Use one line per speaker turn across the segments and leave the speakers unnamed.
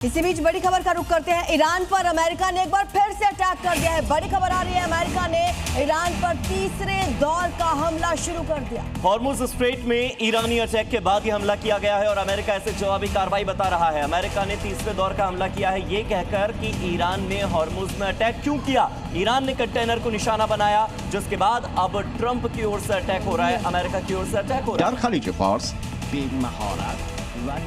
इसी बीच बड़ी खबर का रुख करते हैं। ईरान पर अमेरिका ने एक बार फिर से अटैक कर दिया है। बड़ी खबर आ रही है, अमेरिका ने ईरान पर तीसरे दौर का हमला शुरू कर दिया।
हॉर्मुज स्ट्रेट में ईरानी अटैक के बाद ये हमला किया गया है और अमेरिका ऐसे जवाबी कार्रवाई बता रहा है। अमेरिका ने तीसरे दौर का हमला किया है ये कहकर कि ईरान ने हॉर्मुज में अटैक क्यों किया। ईरान ने कंटेनर को निशाना बनाया, जिसके बाद अब ट्रंप की ओर से अटैक हो रहा है, अमेरिका की ओर से अटैक हो रहा है।
खलीज फार्स बेमहारत व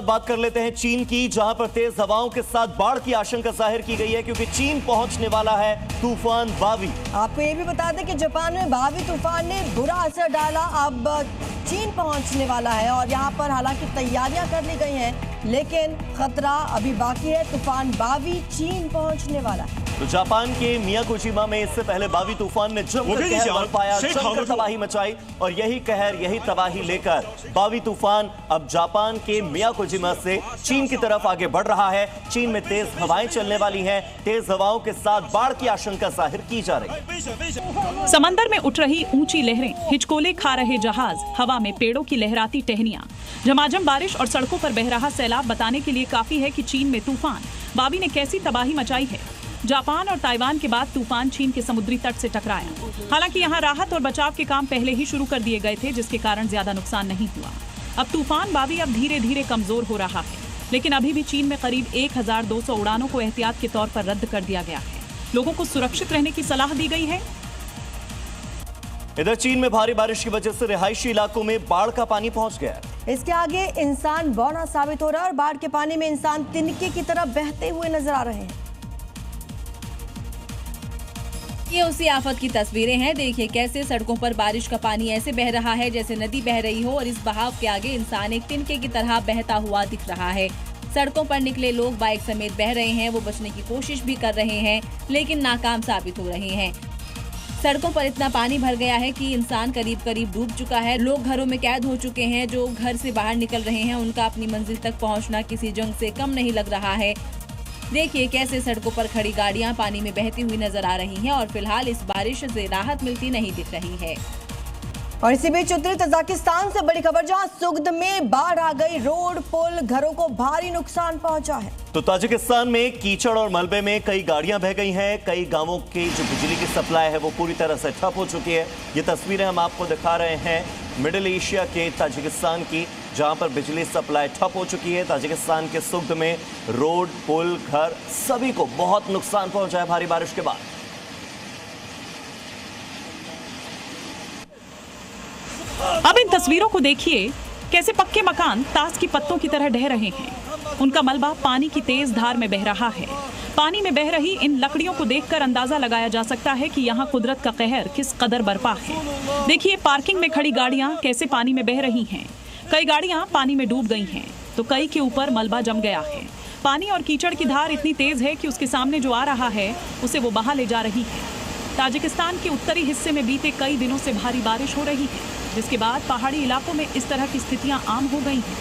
बात कर लेते हैं चीन की, जहां पर तेज हवाओं के साथ बाढ़ की आशंका जाहिर की गई है क्योंकि चीन पहुंचने वाला है तूफान बावी।
आपको ये भी बता दें कि जापान में बावी तूफान ने बुरा असर डाला। अब चीन पहुंचने वाला है और यहाँ पर हालांकि तैयारियां कर ली गई हैं, लेकिन खतरा अभी बाकी है। तूफान बावी चीन पहुंचने वाला है।
तो जापान के मियाकोशिमा में इससे पहले बावी तूफान ने जमकर कहर बरपाया, जमकर तबाही मचाई और यही कहर, यही तबाही लेकर बावी तूफान अब जापान के मियाकोशिमा से चीन की तरफ आगे बढ़ रहा है। चीन में तेज हवाएं चलने वाली हैं, तेज हवाओं के साथ बाढ़ की आशंका जाहिर की जा रही है।
समंदर में उठ रही ऊंची लहरें, हिचकोले खा रहे जहाज, हवा में पेड़ों की लहराती टहनियां, झमाझम बारिश और सड़कों पर बह रहा सैलाब बताने के लिए काफी है कि चीन में तूफान बावी ने कैसी तबाही मचाई है। जापान और ताइवान के बाद तूफान चीन के समुद्री तट से टकराया। हालांकि यहां राहत और बचाव के काम पहले ही शुरू कर दिए गए थे, जिसके कारण ज्यादा नुकसान नहीं हुआ। अब तूफान बावी अब धीरे धीरे कमजोर हो रहा है, लेकिन अभी भी चीन में करीब 1200 उड़ानों को एहतियात के तौर पर रद्द कर दिया गया है। लोगों को सुरक्षित रहने की सलाह दी गई है।
इधर चीन में भारी बारिश की वजह से रिहायशी इलाकों में बाढ़ का पानी पहुंच गया है।
इसके आगे इंसान बौना साबित हो रहा है और बाढ़ के पानी में इंसान तिनके की तरह बहते हुए नजर आ रहे हैं।
ये उसी आफत की तस्वीरें हैं। देखिए कैसे सड़कों पर बारिश का पानी ऐसे बह रहा है जैसे नदी बह रही हो और इस बहाव के आगे इंसान एक तिनके की तरह बहता हुआ दिख रहा है। सड़कों पर निकले लोग बाइक समेत बह रहे हैं। वो बचने की कोशिश भी कर रहे हैं, लेकिन नाकाम साबित हो रहे हैं। सड़कों पर इतना पानी भर गया है कि इंसान करीब करीब डूब चुका है। लोग घरों में कैद हो चुके हैं। जो घर से बाहर निकल रहे हैं उनका अपनी मंजिल तक पहुंचना किसी जंग से कम नहीं लग रहा है। देखिए कैसे सड़कों पर खड़ी गाड़ियां पानी में बहती हुई नजर आ रही हैं और फिलहाल इस बारिश से राहत मिलती नहीं दिख रही है।
और इसी बीच उत्तरी तजाकिस्तान से बड़ी खबर, जहां सुगद में बाढ़ आ गई, रोड पुल घरों को भारी नुकसान पहुंचा है।
तो ताजिकिस्तान में कीचड़ और मलबे में कई गाड़ियां बह गई हैं। कई गांवों की जो बिजली की सप्लाई है वो पूरी तरह से ठप हो चुकी है। ये तस्वीरें हम आपको दिखा रहे हैं मिडिल एशिया के ताजिकिस्तान की, जहां पर बिजली सप्लाई ठप हो चुकी है। ताजिकिस्तान के सुगद में रोड, पुल, घर सभी को बहुत नुकसान पहुंचा है भारी बारिश के बाद।
अब इन तस्वीरों को देखिए कैसे पक्के मकान ताश की पत्तों की तरह ढह रहे हैं। उनका मलबा पानी की तेज धार में बह रहा है। पानी में बह रही इन लकड़ियों को देखकर अंदाजा लगाया जा सकता है कि यहाँ कुदरत का कहर किस कदर बरपा है। देखिए पार्किंग में खड़ी गाड़ियाँ कैसे पानी में बह रही हैं। कई गाड़ियाँ पानी में डूब गई हैं, तो कई के ऊपर मलबा जम गया है। पानी और कीचड़ की धार इतनी तेज है कि उसके सामने जो आ रहा है उसे वो बहा ले जा रही है। ताजिकिस्तान के उत्तरी हिस्से में बीते कई दिनों से भारी बारिश हो रही है, जिसके बाद पहाड़ी इलाकों में इस तरह की स्थितियां आम हो गई हैं।